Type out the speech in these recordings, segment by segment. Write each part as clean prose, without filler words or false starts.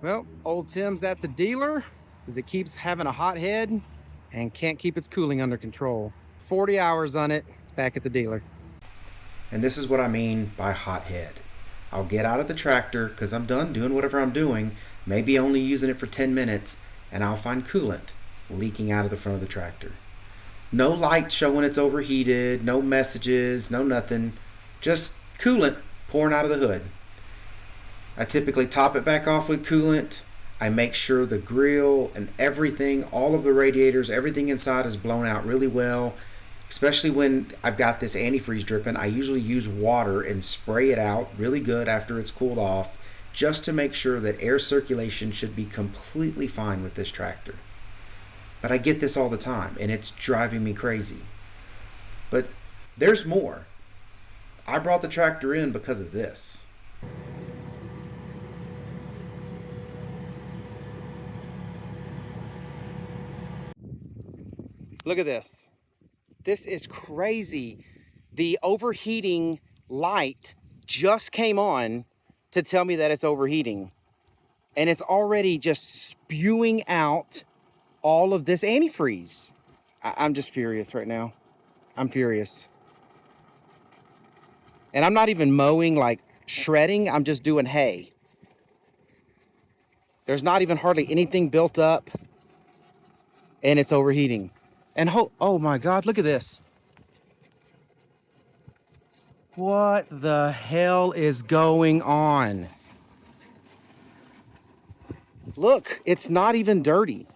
Well, old Tim's at the dealer because it keeps having a hot head and can't keep its cooling under control. 40 hours on it, back at the dealer. And this is what I mean by hot head. I'll get out of the tractor because I'm done doing whatever I'm doing, maybe only using it for 10 minutes, and I'll find coolant leaking out of the front of the tractor. No light showing it's overheated, no messages, no nothing, just coolant pouring out of the hood. I typically top it back off with coolant. I make sure the grill and everything, all of the radiators, everything inside is blown out really well. Especially when I've got this antifreeze dripping, I usually use water and spray it out really good after it's cooled off, just to make sure that air circulation should be completely fine with this tractor. But I get this all the time, and it's driving me crazy. But there's more. I brought the tractor in because of this. Look at this. This is crazy. The overheating light just came on to tell me that it's overheating. And it's already just spewing out all of this antifreeze. I'm just furious right now. I'm furious. And I'm not even mowing, like shredding. I'm just doing hay. There's not even hardly anything built up. And it's overheating. And oh my God, look at this. What the hell is going on? Look, it's not even dirty.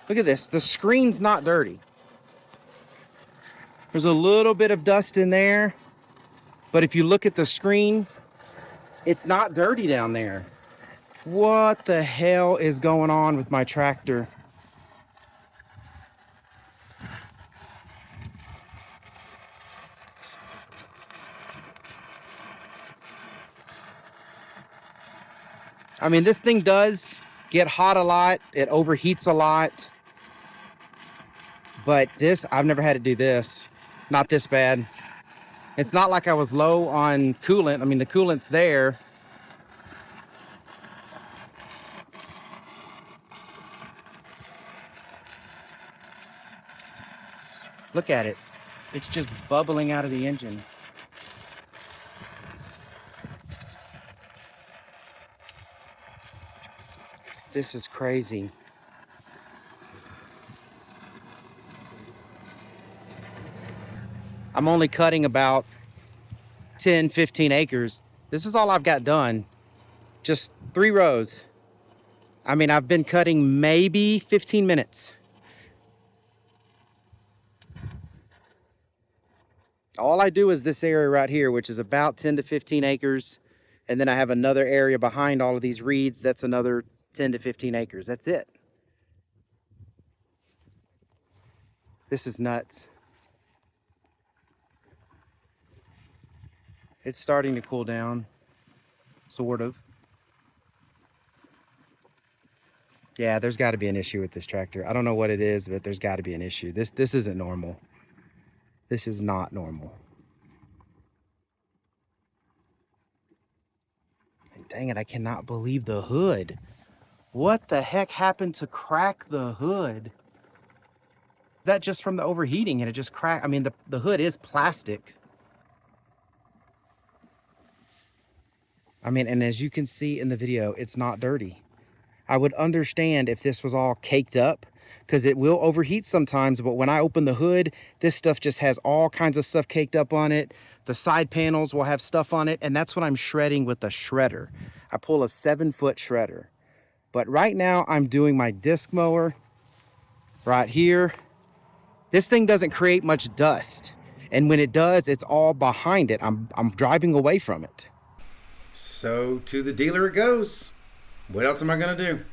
Look at this, the screen's not dirty. There's a little bit of dust in there, but if you look at the screen, it's not dirty down there. What the hell is going on with my tractor? I mean, this thing does get hot a lot. It overheats a lot. But this, I've never had to do this. Not this bad. It's not like I was low on coolant. I mean, the coolant's there. Look at it. It's just bubbling out of the engine. This is crazy. I'm only cutting about 10, 15 acres. This is all I've got done. Just 3 rows. I mean, I've been cutting maybe 15 minutes. All I do is this area right here, which is about 10 to 15 acres. And then I have another area behind all of these reeds. That's another 10 to 15 acres. That's it. This is nuts. It's starting to cool down, sort of. Yeah, there's got to be an issue with this tractor. I don't know what it is, but there's got to be an issue. This isn't normal. This is not normal. And dang it, I cannot believe the hood. What the heck happened to crack the hood? That just from the overheating, and it just cracked. I mean, the hood is plastic. I mean, and as you can see in the video, it's not dirty. I would understand if this was all caked up, because it will overheat sometimes, but when I open the hood, this stuff just has all kinds of stuff caked up on it. The side panels will have stuff on it, and that's what I'm shredding with the shredder. I pull a 7-foot shredder. But right now, I'm doing my disc mower right here. This thing doesn't create much dust, and when it does, it's all behind it. I'm driving away from it. So to the dealer it goes. What else am I going to do?